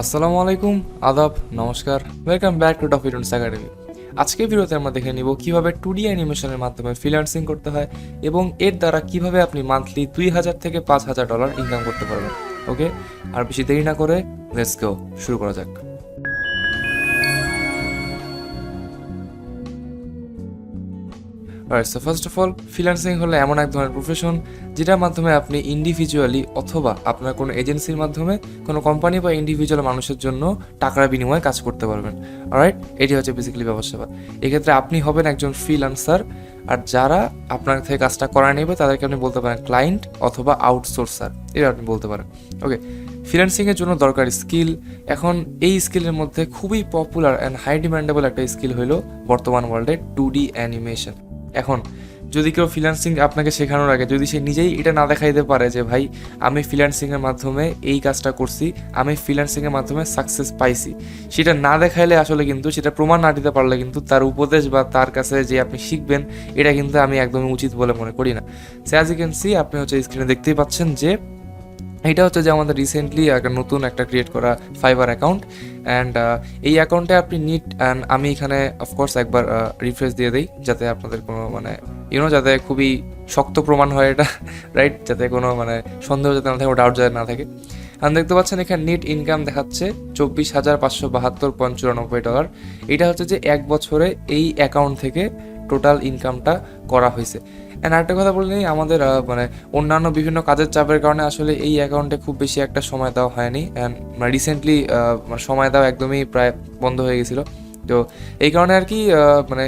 আসসালামু আলাইকুম, আদাব, নমস্কার, ওয়েলকাম ব্যাক টু টফিটুন্স একাডেমি। আজকের ভিডিওতে আমরা দেখে নিব কিভাবে 2D অ্যানিমেশনের মাধ্যমে ফ্রিল্যান্সিং করতে হয় এবং এর দ্বারা কিভাবে আপনি মান্থলি $2000 থেকে $5000 ইনকাম করতে পারবেন। ওকে, আর বেশি দেরি না করে লেটস গো, শুরু করা যাক। Right, so first of all freelancing হলো এমন এক ধরনের প্রফেশন যেটার মাধ্যমে আপনি ইন্ডিভিজুয়ালি অথবা আপনার কোনো এজেন্সির মাধ্যমে কোনো কোম্পানি বা ইন্ডিভিজুয়াল মানুষের জন্য টাকার বিনিময়ে কাজ করতে পারবেন। রাইট, এটি হচ্ছে বেসিক্যালি ব্যবসা। এক্ষেত্রে আপনি হবেন একজন ফ্রিল্যান্সার, আর যারা আপনার থেকে কাজটা করা নেবে তাদেরকে আপনি বলতে পারেন ক্লায়েন্ট অথবা আউটসোর্সার, এটা আপনি বলতে পারেন। ওকে, ফ্রিল্যান্সিংয়ের জন্য দরকার স্কিল। এখন এই স্কিলের মধ্যে খুবই পপুলার অ্যান্ড হাই ডিমান্ডেবল একটা স্কিল হলো বর্তমান ওয়ার্ল্ডে 2D অ্যানিমেশন। এখন যদি কেউ ফ্রিল্যান্সিং আপনাকে শেখানোর আগে যদি সে নিজেই এটা না দেখাইতে পারে যে ভাই আমি ফ্রিল্যান্সিংয়ের মাধ্যমে এই কাজটা করছি, আমি ফ্রিল্যান্সিংয়ের মাধ্যমে সাকসেস পাইছি, সেটা না দেখাইলে আসলে কিন্তু সেটা প্রমাণ না দিতে পারলে কিন্তু তার উপদেশ বা তার কাছে যে আপনি শিখবেন এটা কিন্তু আমি একদমই উচিত বলে মনে করি না। So as you can see, আপনি হচ্ছে স্ক্রিনে দেখতেই পাচ্ছেন যে এটা হচ্ছে যে আমাদের রিসেন্টলি নতুন একটা ক্রিয়েট করা ফাইবার অ্যাকাউন্ট। অ্যান্ড এই অ্যাকাউন্টে আপনি নিট, অ্যান্ড আমি এখানে অফকোর্স একবার রিফ্রেশ দিয়ে দিই যাতে আপনাদের কোনো যাতে খুবই শক্ত প্রমাণ হয় এটা, রাইট, যাতে কোনো সন্দেহ যাতে না থাকে, ডাউট যাতে না থাকে। আর দেখতে পাচ্ছেন এখানে নেট ইনকাম দেখাচ্ছে $24,572.94। এটা হচ্ছে যে এক বছরে এই অ্যাকাউন্ট থেকে টোটাল ইনকামটা করা হয়েছে। অ্যান্ড আরেকটা কথা বলে নিই, আমাদের অন্যান্য বিভিন্ন কাজের চাপের কারণে আসলে এই অ্যাকাউন্টে খুব বেশি একটা সময় দেওয়া হয়নি। অ্যান্ড রিসেন্টলি সময় দেওয়া একদমই প্রায় বন্ধ হয়ে গেছিলো। তো এই কারণে আর কি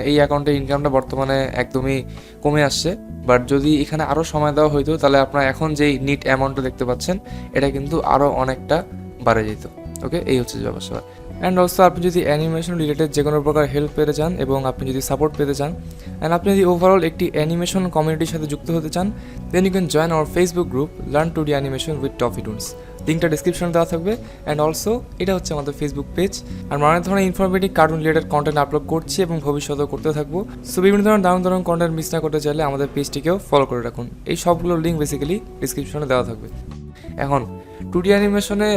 এই অ্যাকাউন্টের ইনকামটা বর্তমানে একদমই কমে আসছে। বাট যদি এখানে আরও সময় দেওয়া হইতো তাহলে আপনারা এখন যেই নিট অ্যামাউন্টটা দেখতে পাচ্ছেন এটা কিন্তু আরও অনেকটা বাড়ে যেত। ওকে, এই হচ্ছে ব্যবসা। অ্যান্ড অলসো আপনি যদি অ্যানিমেশন রিলেটেড যে কোনো প্রকার হেল্প পেতে চান এবং আপনি যদি সাপোর্ট পেতে চান, অ্যান্ড আপনি যদি ওভারঅল একটি অ্যানিমেশন কমিউনিটির সাথে যুক্ত হতে চান, then you can join our Facebook group learn 2D animation with Toffitoons. লিঙ্কটা ডিসক্রিপশনে দেওয়া থাকবে। অ্যান্ড অলসো এটা হচ্ছে আমাদের ফেসবুক পেজ, আর অনেক ধরনের informative cartoon related content upload করছি এবং ভবিষ্যতেও করতে থাকবো। সো বিভিন্ন ধরনের দারুণ কন্টেন্ট মিস না করতে চাইলে আমাদের পেজটিকেও ফলো করে রাখুন। এই সবগুলোর লিঙ্ক বেসিক্যালি ডিসক্রিপশনে দেওয়া থাকবে। এখন 2D অ্যানিমেশনে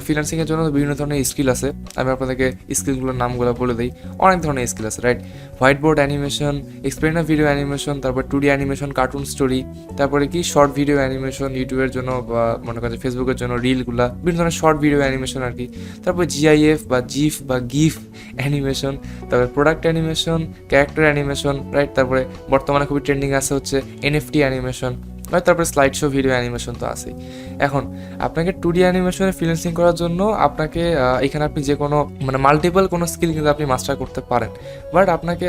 ফ্রিল্যান্সিংয়ের জন্য বিভিন্ন ধরনের স্কিল আছে। আমি আপনাদেরকে স্কিলগুলোর নামগুলো বলে দিই। অনেক ধরনের স্কিল আছে, right. White board animation, explainer video animation, তারপর 2D অ্যানিমেশন, কার্টুন স্টোরি, তারপরে কি শর্ট ভিডিও অ্যানিমেশন ইউটিউবের জন্য বা মনে করেন ফেসবুকের জন্য রিলগুলা, বিভিন্ন ধরনের শর্ট ভিডিও অ্যানিমেশন আর কি। তারপর GIF বা জিফ বা গিফ অ্যানিমেশন, তারপরে product animation, character animation, right. তারপরে বর্তমানে খুবই ট্রেন্ডিং আছে হচ্ছে NFT অ্যানিমেশন, তারপরে স্লাইড শো ভিডিও অ্যানিমেশন তো আছেই। এখন আপনাকে 2D অ্যানিমেশনে ফ্রিল্যান্সিং করার জন্য আপনাকে এখানে আপনি যে কোনো মাল্টিপল কোনো স্কিল কিন্তু আপনি মাস্টার করতে পারেন। বাট আপনাকে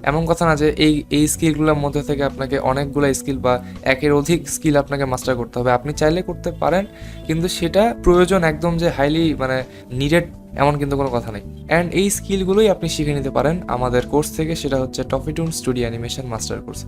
এমন কথা না যে এই স্কিলগুলোর মধ্যে থেকে আপনাকে অনেকগুলো স্কিল বা একের অধিক স্কিল আপনাকে মাস্টার করতে হবে। আপনি চাইলে করতে পারেন, কিন্তু সেটা প্রয়োজন একদম যে হাইলি নিডেড এমন কিন্তু কোনো কথা নেই। অ্যান্ড এই স্কিলগুলোই আপনি শিখে নিতে পারেন আমাদের কোর্স থেকে, সেটা হচ্ছে টফিটুন্স 2D অ্যানিমেশন মাস্টার কোর্স।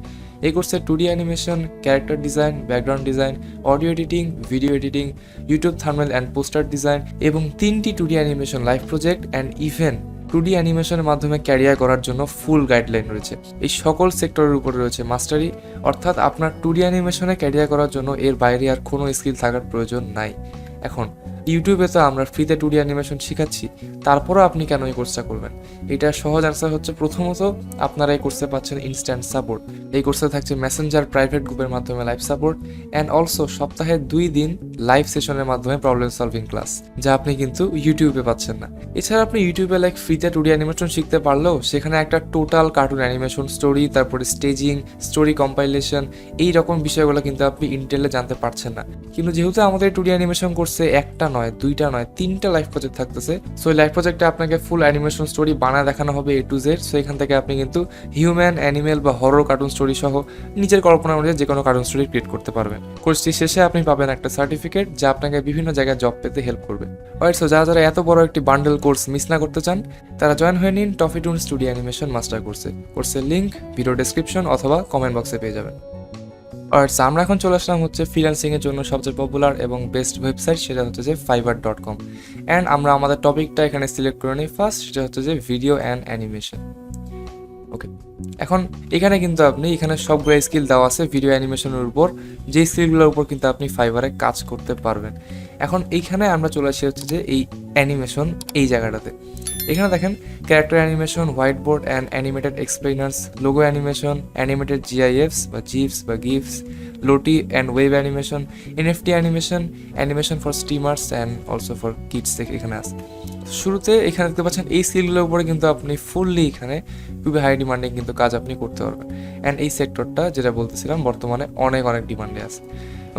এই কোর্সে 2D animation, character design, background design, audio editing, video editing, YouTube thumbnail and poster design এবং 3টি 2D animation live project and event 2D অ্যানিমেশনের মাধ্যমে ক্যারিয়ার করার জন্য ফুল গাইডলাইন রয়েছে। এই সকল সেক্টরের উপরে রয়েছে মাস্টারি, অর্থাৎ আপনার 2D অ্যানিমেশনে ক্যারিয়ার করার জন্য এর বাইরে আর কোনো স্কিল থাকার প্রয়োজন নাই। এখন ইউটিউবে তো আমরা ফ্রিতে 2D অ্যানিমেশন শেখাচ্ছি, তারপরও আপনি কেন এই কোর্সটা করবেন? এটার সহজ অ্যান্সার হচ্ছে, প্রথমত আপনারা এই কোর্সে পাচ্ছেন ইনস্ট্যান্ট সাপোর্ট। এই কোর্সে থাকছে মেসেঞ্জার প্রাইভেট গ্রুপের মাধ্যমে লাইভ সাপোর্ট, অ্যান্ড অলসো সপ্তাহে 2 দিন লাইভ সেশনের মাধ্যমে প্রবলেম সলভিং ক্লাস, যা আপনি কিন্তু ইউটিউবে পাচ্ছেন না। এছাড়া আপনি ইউটিউবে ফ্রিতে 2D অ্যানিমেশন শিখতে পারলেও সেখানে একটা টোটাল কার্টুন অ্যানিমেশন স্টোরি, তারপরে স্টেজিং, স্টোরি কম্পাইলেশন, এই রকম বিষয়গুলো কিন্তু আপনি ইন্টেলে জানতে পারছেন না। কিন্তু যেহেতু আমাদের 2D অ্যানিমেশন কোর্সে একটা নয়, দুইটা নয়, 3টা লাইভ প্রজেক্ট থাকতেছে। সো এই লাইভ প্রজেক্টে আপনাকে ফুল অ্যানিমেশন স্টোরি বানায় দেখানো হবে A to Z। সো এখান থেকে আপনি কিন্তু হিউম্যান, অ্যানিমেল বা হরর কার্টুন স্টোরি সহ নিজের কল্পনা অনুযায়ী যে কোনো কার্টুন স্টোরি ক্রিয়েট করতে পারবেন। কোর্সটি শেষে আপনি পাবেন একটা সার্টিফিকেট যা আপনাকে বিভিন্ন জায়গায় জব পেতে হেল্প করবে। অলরাইট, সো যারা এত বড় একটি বান্ডেল কোর্স মিস না করতে চান তারা জয়েন হয়ে নিন টফিটুন্স 2D অ্যানিমেশন মাস্টার কোর্সে। কোর্সের লিঙ্ক ভিডিও ডেসক্রিপশন অথবা কমেন্ট বক্সে পেয়ে যাবেন। অলরাইট, আমরা এখন চলে আসলাম হচ্ছে ফ্রিল্যান্সিংয়ের জন্য সবচেয়ে পপুলার এবং বেস্ট ওয়েবসাইট, সেটা হচ্ছে যে fiverr.com। অ্যান্ড আমরা আমাদের টপিকটা এখানে সিলেক্ট করে নিই ফার্স্ট, সেটা হচ্ছে যে ভিডিও অ্যান্ড অ্যানিমেশন। ওকে, এখন এখানে কিন্তু আপনি এখানে সবগুলো স্কিল দেওয়া আছে ভিডিও অ্যানিমেশনের উপর, যে স্কিলগুলোর উপর কিন্তু আপনি ফাইবারে কাজ করতে পারবেন। এখন এইখানে আমরা চলে আসি হচ্ছে যে এই অ্যানিমেশন এই জায়গাটাতে। এখানে দেখেন character animation, white board and animated explainers, logo animation, animated GIFs বা জিফস বা GIFs, Lottie and web animation, NFT animation, animation for streamers and also for kids এখানে আছে। শুরুতে এখানে দেখতে পাচ্ছেন এই স্কিলগুলোর উপরে কিন্তু আপনি ফুললি এখানে খুবই হাই ডিমান্ডিং কিন্তু কাজ আপনি করতে পারবেন। অ্যান্ড এই সেক্টরটা যেটা বলতেছিলাম বর্তমানে অনেক অনেক ডিমান্ডে আছে।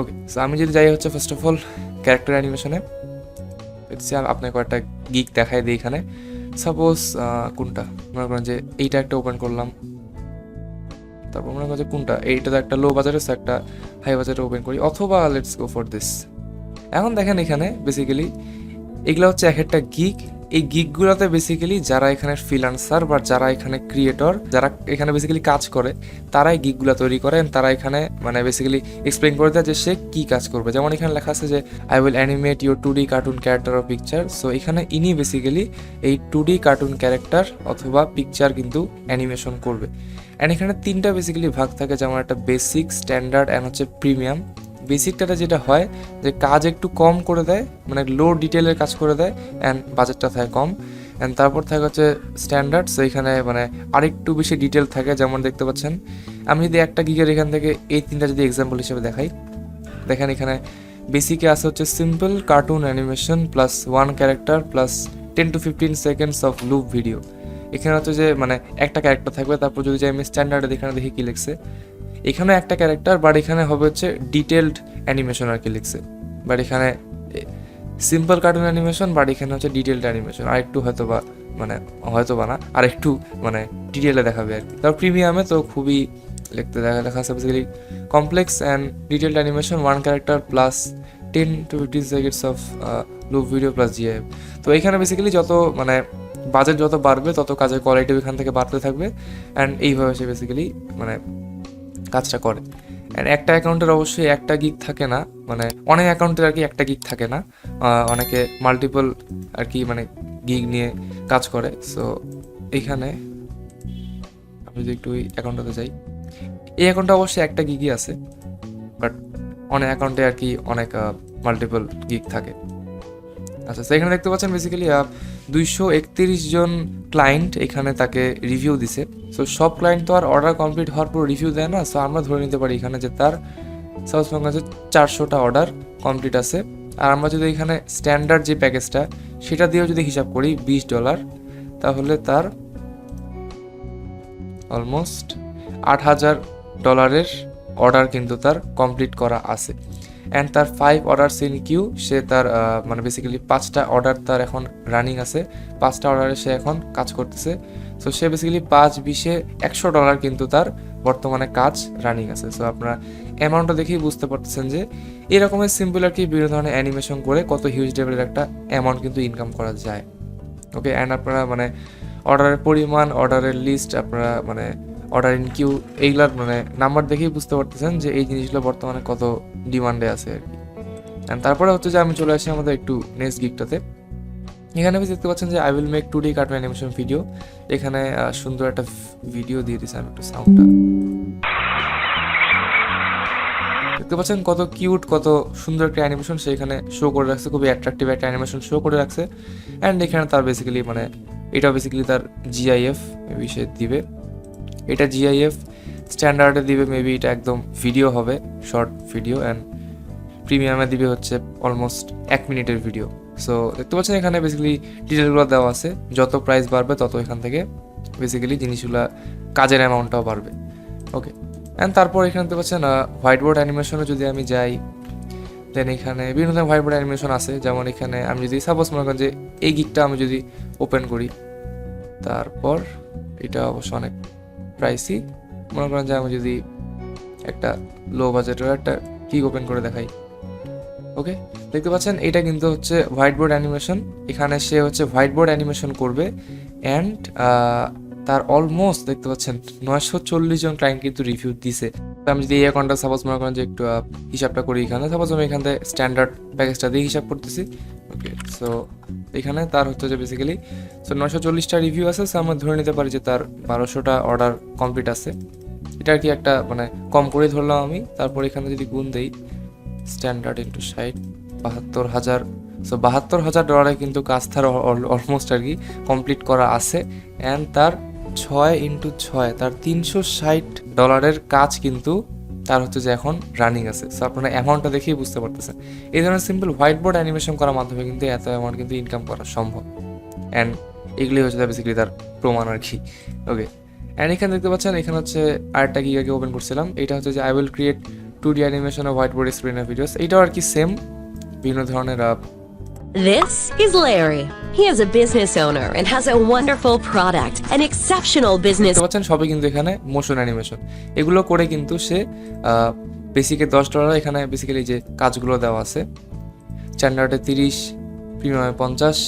ওকে, সো আমি যদি যাই হচ্ছে ফার্স্ট অফ অল ক্যারেক্টার অ্যানিমেশনে, আপনাকে কয়েকটা গিগ দেখাই দিই এখানে। সাপোজ কোনটা মনে করেন যে এইটা একটা ওপেন করলাম, তারপর মনে করেন যে কোনটা এইটা তো একটা লো বাজারে একটা হাই বাজারে ওপেন করি, অথবা লেটস গো ফর দিস। এখন দেখেন এখানে বেসিক্যালি এগুলো হচ্ছে এক একটা গিগ। এই গিগগুলোতে বেসিক্যালি যারা এখানে ফ্রিল্যান্সার বা যারা এখানে ক্রিয়েটর, যারা এখানে বেসিক্যালি কাজ করে, তারাই গিগগুলো তৈরি করেন। তারা এখানে মানে বেসিক্যালি এক্সপ্লেন করে দেয় যে সে কী কাজ করবে। যেমন এখানে লেখা আছে যে I will animate your 2D cartoon character of picture. So এখানে ইনি বেসিক্যালি এই 2D কার্টুন ক্যারেক্টার অথবা পিকচার কিন্তু অ্যানিমেশন করবে। অ্যান্ড এখানে তিনটা বেসিক্যালি ভাগ থাকে, যেমন একটা বেসিক, স্ট্যান্ডার্ড অ্যান্ড হচ্ছে প্রিমিয়াম। বেসিকটাতে যেটা হয় যে কাজ একটু কম করে দেয়, মানে লো ডিটেলের কাজ করে দেয় অ্যান্ড বাজেটটা থাকে কম। অ্যান্ড তারপর থাকে হচ্ছে স্ট্যান্ডার্ড, সো এখানে মানে আরেকটু বেশি ডিটেল থাকে। যেমন দেখতে পাচ্ছেন আমি যদি একটা গিগের এখান থেকে এই তিনটা যদি এক্সাম্পল হিসেবে দেখাই, দেখেন এখানে বেসিকে আছে হচ্ছে simple cartoon animation plus 1 character plus 10 to 15 seconds of loop video. এখানে হচ্ছে যে মানে একটা ক্যারেক্টার থাকবে। তারপর যদি আমি স্ট্যান্ডার্ডে এখানে দেখি কি লিখছে, এখানে একটা ক্যারেক্টার বাট এখানে হবে হচ্ছে ডিটেলড অ্যানিমেশন আর কি লিখছে। বাট এখানে সিম্পল কার্টুন অ্যানিমেশন বাট এখানে হচ্ছে ডিটেলড অ্যানিমেশন, আর একটু হয়তো বা মানে হয়তো বা না আর একটু মানে ডিটেলে দেখাবে আর কি। তারপর প্রিমিয়ামে তো খুবই লিখতে লেখা আছে basically complex and detailed animation 1 character plus 10 to 15 seconds of loop video plus GIF. তো এখানে বেসিক্যালি যত মানে বাজেট যত বাড়বে তত কাজের কোয়ালিটি এখান থেকে বাড়তে থাকবে। অ্যান্ড এইভাবে সে বেসিক্যালি মানে কাজটা করে। অ্যান্ড একটা অ্যাকাউন্টের অবশ্যই একটা গিগ থাকে না, মানে অনেক অ্যাকাউন্টের আর কি একটা গিগ থাকে না, অনেকে মাল্টিপল আর কি মানে গিগ নিয়ে কাজ করে। সো এইখানে আমি যদি একটু ওই অ্যাকাউন্টটাতে যাই, এই অ্যাকাউন্টে অবশ্যই একটা গিগই আছে, বাট অনেক অ্যাকাউন্টে আর কি অনেক মাল্টিপল গিগ থাকে। আচ্ছা, তো এখানে দেখতে পাচ্ছেন বেসিক্যালি 231 জন ক্লায়েন্ট এখানে তাকে রিভিউ দিছে। সো সব ক্লায়েন্ট তো আর অর্ডার কমপ্লিট হওয়ার পর রিভিউ দেয় না। সো আমরা ধরে নিতে পারি এখানে যে তার সাপোজ কাছে 400টা অর্ডার কমপ্লিট আছে। আর আমরা যদি এখানে স্ট্যান্ডার্ড যে প্যাকেজটা সেটা দিয়েও যদি হিসাব করি $20, তাহলে তার অলমোস্ট $8,000 অর্ডার কিন্তু তার কমপ্লিট করা আছে। অ্যান্ড তার 5 অর্ডার ইন কিউ, সে তার মানে বেসিক্যালি 5টা অর্ডার তার এখন রানিং আছে, 5টা অর্ডারে সে এখন কাজ করতেছে। সো সে বেসিক্যালি 5-20-এ $100 কিন্তু তার বর্তমানে কাজ রানিং আছে। সো আপনারা অ্যামাউন্টটা দেখেই বুঝতে পারতেছেন যে এরকমের সিম্পল আর কি বিভিন্ন ধরনের অ্যানিমেশন করে কত হিউজ লেভেলের একটা অ্যামাউন্ট কিন্তু ইনকাম করা যায়। ওকে, অ্যান্ড আপনারা মানে অর্ডারের পরিমাণ, অর্ডারের লিস্ট, আপনারা মানে অর্ডার ইন কিউ এইগুলার মানে নাম্বার দেখেই বুঝতে পারতেছেন যে এই জিনিসগুলো বর্তমানে কত ডিমান্ডে আছে আর কি। অ্যান্ড তারপরে হচ্ছে যে আমি চলে আসি আমাদের একটু নেক্সট গিগটাতে। এখানে আপনি দেখতে পাচ্ছেন যে I will make 2D cartoon animation video. এখানে সুন্দর একটা ভিডিও দিয়ে দিয়েছে, আমি একটু সাউন্ডটা দেখতে পাচ্ছেন কত কিউট, কত সুন্দর একটা অ্যানিমেশন সে এখানে শো করে রাখছে, খুবই অ্যাট্রাকটিভ একটা অ্যানিমেশন শো করে রাখছে। অ্যান্ড এখানে তার বেসিক্যালি মানে এটা বেসিক্যালি তার জিআইএফ মেবি সে দিবে, এটা জিআইএফ স্ট্যান্ডার্ডে দিবে মেবি এটা একদম ভিডিও হবে, শর্ট ভিডিও। অ্যান্ড প্রিমিয়ামে দিবে হচ্ছে অলমোস্ট 1 মিনিটের ভিডিও। সো দেখতে পাচ্ছেন এখানে বেসিক্যালি ডিটেলগুলো দেওয়া আছে, যত প্রাইস বাড়বে তত এখান থেকে বেসিক্যালি জিনিসগুলো কাজের অ্যামাউন্টটাও বাড়বে। ওকে, অ্যান্ড তারপর এখানে দেখতে পাচ্ছেন হোয়াইট বোর্ড অ্যানিমেশনে যদি আমি যাই, দেন এখানে বিভিন্ন ধরনের হোয়াইট বোর্ড অ্যানিমেশন আছে। যেমন এখানে আমি যদি সাপোজ মনে করেন যে এই গিকটা আমি যদি ওপেন করি, তারপর এটা অবশ্য অনেক প্রাইসি, মনে করেন যে আমি যদি একটা লো বাজেটের একটা গিগ ওপেন করে দেখাই। ওকে, দেখতে পাচ্ছেন এটা কিন্তু হচ্ছে হোয়াইট বোর্ড অ্যানিমেশন। এখানে সে হচ্ছে হোয়াইট বোর্ড অ্যানিমেশন করবে। অ্যান্ড তার অলমোস্ট দেখতে পাচ্ছেন 940 জন ক্লায়েন্ট কিন্তু রিভিউ দিছে। আমি যদি এই অ্যাকাউন্টটা সাপোজ মনে করেন যে একটু হিসাবটা করি, এখানে সাপোজ আমি এখান থেকে স্ট্যান্ডার্ড প্যাকেজটা দিয়ে হিসাব করতেছি। ওকে, সো এখানে তার হচ্ছে যে বেসিক্যালি 940টা রিভিউ আছে। সো আমরা ধরে নিতে পারি যে তার 1200টা অর্ডার কমপ্লিট আছে। এটা আর কি একটা মানে কম করে ধরলাম আমি। তারপর এখানে যদি গুণ দেই স্ট্যান্ডার্ড ইন্টু 60, 72,000, সো $72,000 কিন্তু কাজ তার অলমোস্ট আর কি কমপ্লিট করা আছে। অ্যান্ড তার 6x6 তার $360 কাজ কিন্তু তার হচ্ছে যে এখন রানিং আছে। সো আপনারা অ্যামাউন্টটা দেখেই বুঝতে পারতেছেন এই ধরনের সিম্পল হোয়াইট বোর্ড অ্যানিমেশন করার মাধ্যমে কিন্তু এত অ্যামাউন্ট কিন্তু ইনকাম করা সম্ভব। অ্যান্ড এগুলি হচ্ছে বেসিক্যালি তার প্রমাণ আর কি। ওকে, অ্যান্ড এখানে দেখতে পাচ্ছেন এখানে হচ্ছে আরেকটা গিগ আগে ওপেন করছিলাম, এটা হচ্ছে যে I will create 2D animation off white board স্ক্রিনের ভিডিওস। এইটাও আর কি সেম বিভিন্ন ধরনের This is Larry. He is a business owner and has a wonderful product, an exceptional business. দেখতে পাচ্ছেন সবই কিন্তু এখানে মোশন অ্যানিমেশন, এগুলো করে কিন্তু সে বেসিকে $10, এখানে বেসিক্যালি যে কাজগুলো দেওয়া আছে স্ট্যান্ডার্ডে 30, প্রিমিয়ামে 50,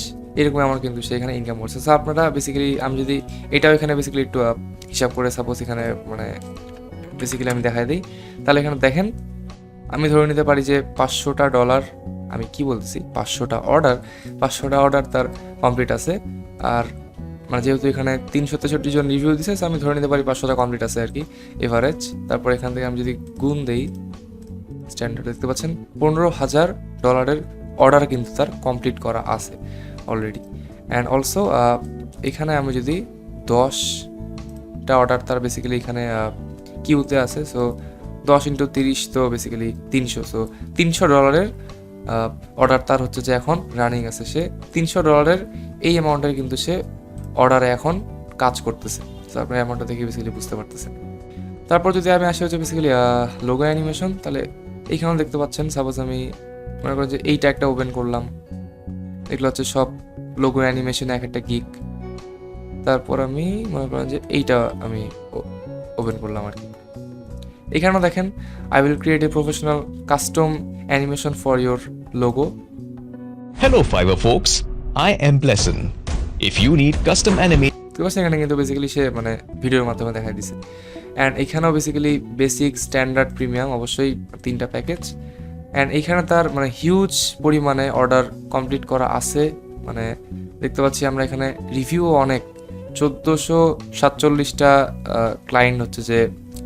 এরকম আমার কিন্তু সে এখানে ইনকাম করছে। সো আপনারা বেসিক্যালি আমি যদি এটাও এখানে বেসিক্যালি একটু হিসাব করে সাপোজ এখানে মানে বেসিক্যালি আমি দেখাই দিই, তাহলে এখানে দেখেন আমি ধরে নিতে পারি যে $500, আমি কি বলতেছি 500টা অর্ডার তার কমপ্লিট আছে। আর মানে যেহেতু এখানে 363 জন রিভিউ দিছে, আমি ধরে নিতে পারি 500টা কমপ্লিট আছে আর কি এভারেজ। তারপর এখান থেকে আমি যদি গুণ দেই স্ট্যান্ডার্ড দেখতে পাচ্ছেন $15,000 অর্ডার কিন্তু তার কমপ্লিট করা আছে অলরেডি। অ্যান্ড অলসো এখানে আমি যদি 10টা অর্ডার তার বেসিক্যালি এখানে কিউতে আছে, সো 10x30 তো বেসিক্যালি 300, সো $300 অর্ডার তার হচ্ছে যে এখন রানিং আছে। সে $300 এই অ্যামাউন্টের কিন্তু সে অর্ডারে এখন কাজ করতেছে। তো আপনার অ্যামাউন্টটা দেখে বেসিক্যালি বুঝতে পারতেছেন। তারপর যদি আমি আসি হচ্ছে বেসিক্যালি লোগো অ্যানিমেশন, তাহলে এইখানেও দেখতে পাচ্ছেন সাপোজ আমি মনে করেন যে এইটা একটা ওপেন করলাম, এগুলো হচ্ছে সব লোগো অ্যানিমেশন এক একটা গিগ। তারপর আমি মনে করেন যে এইটা আমি ওপেন করলাম আর কি। এখানেও দেখেন I will create a professional custom animation for your logo. Hello Fiverr folks, I am Blesson. If you need custom animation, তো এখানে কিন্তু বেসিক্যালি সে মানে ভিডিওর মাধ্যমে দেখাই দিছে। অ্যান্ড এখানেও বেসিক্যালি বেসিক, স্ট্যান্ডার্ড, প্রিমিয়াম অবশ্যই 3টা প্যাকেজ। অ্যান্ড এখানে তার মানে হিউজ পরিমাণে অর্ডার কমপ্লিট করা আছে, মানে দেখতে পাচ্ছি আমরা এখানে রিভিউ অনেক 1447টা ক্লায়েন্ট হচ্ছে যে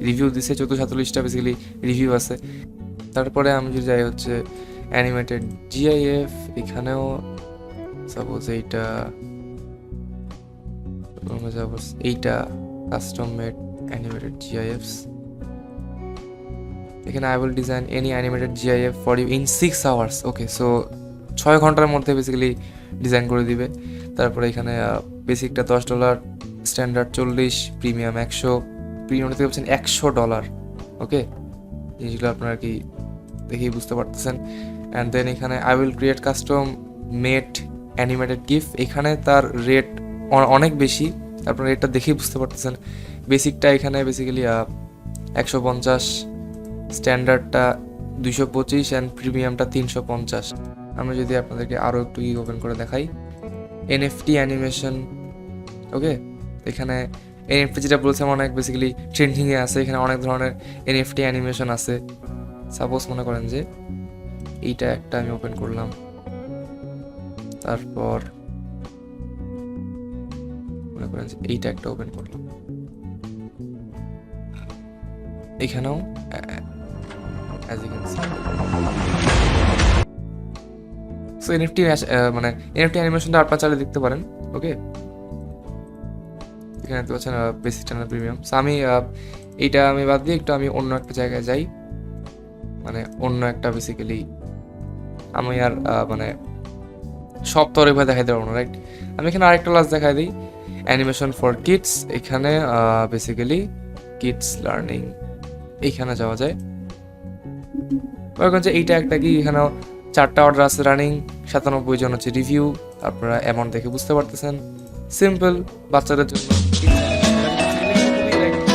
রিভিউ দিছে, 1447টা বেসিক্যালি রিভিউ আছে। তারপরে আমি যদি যাই হচ্ছে অ্যানিমেটেড জিআইএফ, এখানেও সাপোজ এইটা কাস্টম মেড অ্যানিমেটেড জিআইএফস। এখানে I will design any animated GIF for you in 6 hours. Okay, so 6 ঘন্টার মধ্যে বেসিক্যালি ডিজাইন করে দিবে। তারপরে এখানে বেসিকটা $10, স্ট্যান্ডার্ড 40, প্রিমিয়াম 100, প্রিমিয়াম দেখতে পাচ্ছেন $100। ওকে, জিনিসগুলো আপনারা কি দেখেই বুঝতে পারতেছেন। অ্যান্ড দেন এখানে I will create custom made animated GIF, এখানে তার রেট অনেক বেশি, আপনারা রেটটা দেখেই বুঝতে পারতেছেন। বেসিকটা এখানে বেসিক্যালি 150, স্ট্যান্ডার্ডটা 225 অ্যান্ড প্রিমিয়ামটা 350। আমরা যদি আপনাদেরকে আরও একটু ওপেন করে দেখাই এনএফটি অ্যানিমেশন। ওকে, এখানে এনএফটি যেটা বলছিলাম অনেক বেসিক্যালি ট্রেন্ডিংয়ে আছে, এখানে অনেক ধরনের এনএফটি অ্যানিমেশন আছে। সাপোজ মনে করেন যে এইটা একটা আমি ওপেন করলাম, তারপর মনে করেন যে এইটা একটা ওপেন করলাম, এখানেও as you can see so NFT মানে এনএফটি অ্যানিমেশনটা আপনারা চাইলে দেখতে পারেন। ওকে, এখানে দেখতে পাচ্ছেন বেসিক, স্ট্যান্ডার্ড, প্রিমিয়াম। সো আমি এইটা আমি বাদ দিয়ে একটু আমি অন্য একটা জায়গায় যাই, মানে অন্য একটা বেসিক্যালি আমি আর মানে সব তো এভাবে দেখাই দেবো না, রাইট? আমি এখানে আরেকটা ক্লাস দেখাই দিই অ্যানিমেশন ফর কিডস। এখানে বেসিক্যালি কিডস লার্নিং, এইখানে যাওয়া যায়। যে এইটা একটা কি, এখানেও 4টা অর্ডার আছে রানিং, 97 জন হচ্ছে রিভিউ। আপনারা অ্যামাউন্ট দেখে বুঝতে পারতেছেন, সিম্পল বাচ্চাদের জন্য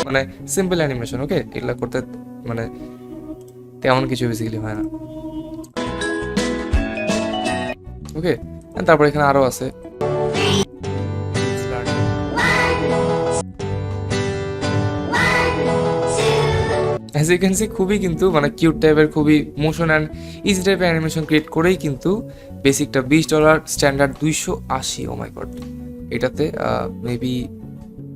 মানে সিম্পল অ্যানিমেশন। ওকে, এগুলা করতে মানে তেমন কিছু বেসিক্যালি হয় না। ওকে, তারপর এখানে আরো আছে অ্যাজ ইউ ক্যান সি, খুবই কিন্তু মানে কিউট টাইপের, খুবই মোশন অ্যান্ড ইজি টাইপের অ্যানিমেশন ক্রিয়েট করেই কিন্তু বেসিকটা $20, স্ট্যান্ডার্ড 280। ও মাই গড, এটাতে মেবি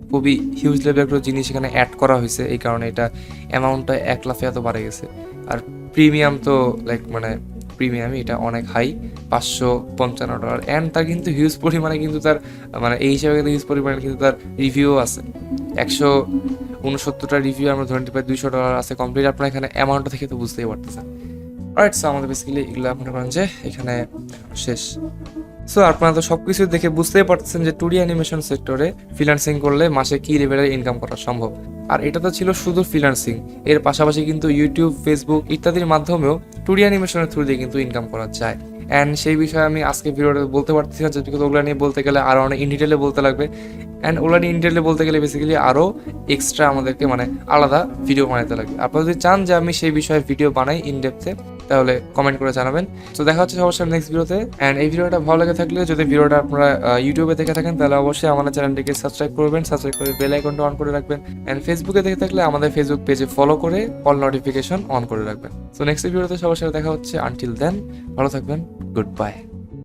খুবই হিউজ লেভেলের একটা জিনিস এখানে অ্যাড করা হয়েছে, এই কারণে এটা অ্যামাউন্টটা 1 লাফে এত বাড়ে গেছে। আর প্রিমিয়াম তো লাইক মানে প্রিমিয়ামই, এটা অনেক হাই, $555। অ্যান্ড তার কিন্তু হিউজ পরিমাণে কিন্তু তার মানে এই হিসাবে কিন্তু হিউজ পরিমাণে কিন্তু তার রিভিউ আছে, 169টা রিভিউ আমরা ধরে নিতে পারি, $200 আছে কমপ্লিট। আপনারা এখানে অ্যামাউন্টটা থেকে তো বুঝতেই পারতেছেন। রাইট, সো আমাদের বেসিক্যালি এগুলো মনে করেন যে এখানে শেষ। সো আপনারা তো সব কিছু দেখে বুঝতেই পারতেছেন যে 2D অ্যানিমেশন সেক্টরে ফ্রিল্যান্সিং করলে মাসে কী লেভেলের ইনকাম করা সম্ভব। আর এটা তো ছিল শুধু ফ্রিল্যান্সিং, এর পাশাপাশি কিন্তু ইউটিউব, ফেসবুক ইত্যাদির মাধ্যমেও 2D অ্যানিমেশনের থ্রু দিয়ে কিন্তু ইনকাম করা যায়। অ্যান্ড সেই বিষয়ে আমি আজকে ভিডিওটা বলতে পারতেছি না, যেহেতু ওগুলো নিয়ে বলতে গেলে আরও অনেক ইন ডিটেলে বলতে লাগবে। অ্যান্ড ওগুলো নিয়ে ইন ডিটেলে বলতে গেলে বেসিক্যালি আরও এক্সট্রা আমাদেরকে মানে আলাদা ভিডিও বানাতে লাগবে। আপনারা যদি চান যে আমি সেই বিষয়ে ভিডিও বানাই ইন ডেপথে, তাহলে কমেন্ট করে জানাবেন। তো দেখা হচ্ছে সবার সাথে নেক্সট ভিডিওতে। অ্যান্ড এই ভিডিওটা ভালো লেগে থাকলে, যদি ভিডিওটা আপনারা ইউটিউবে দেখে থাকেন, তাহলে অবশ্যই আমাদের চ্যানেলটিকে সাবস্ক্রাইব করবেন, সাবস্ক্রাইব করে বেল আইকনটা অন করে রাখবেন। অ্যান্ড ফেসবুকে দেখে থাকলে আমাদের ফেসবুক পেজে ফলো করে অল নোটিফিকেশন অন করে রাখবেন। সো নেক্সট ভিডিওতে সবার সাথে দেখা হচ্ছে। আনটিল দেন ভালো থাকবেন, গুড বাই।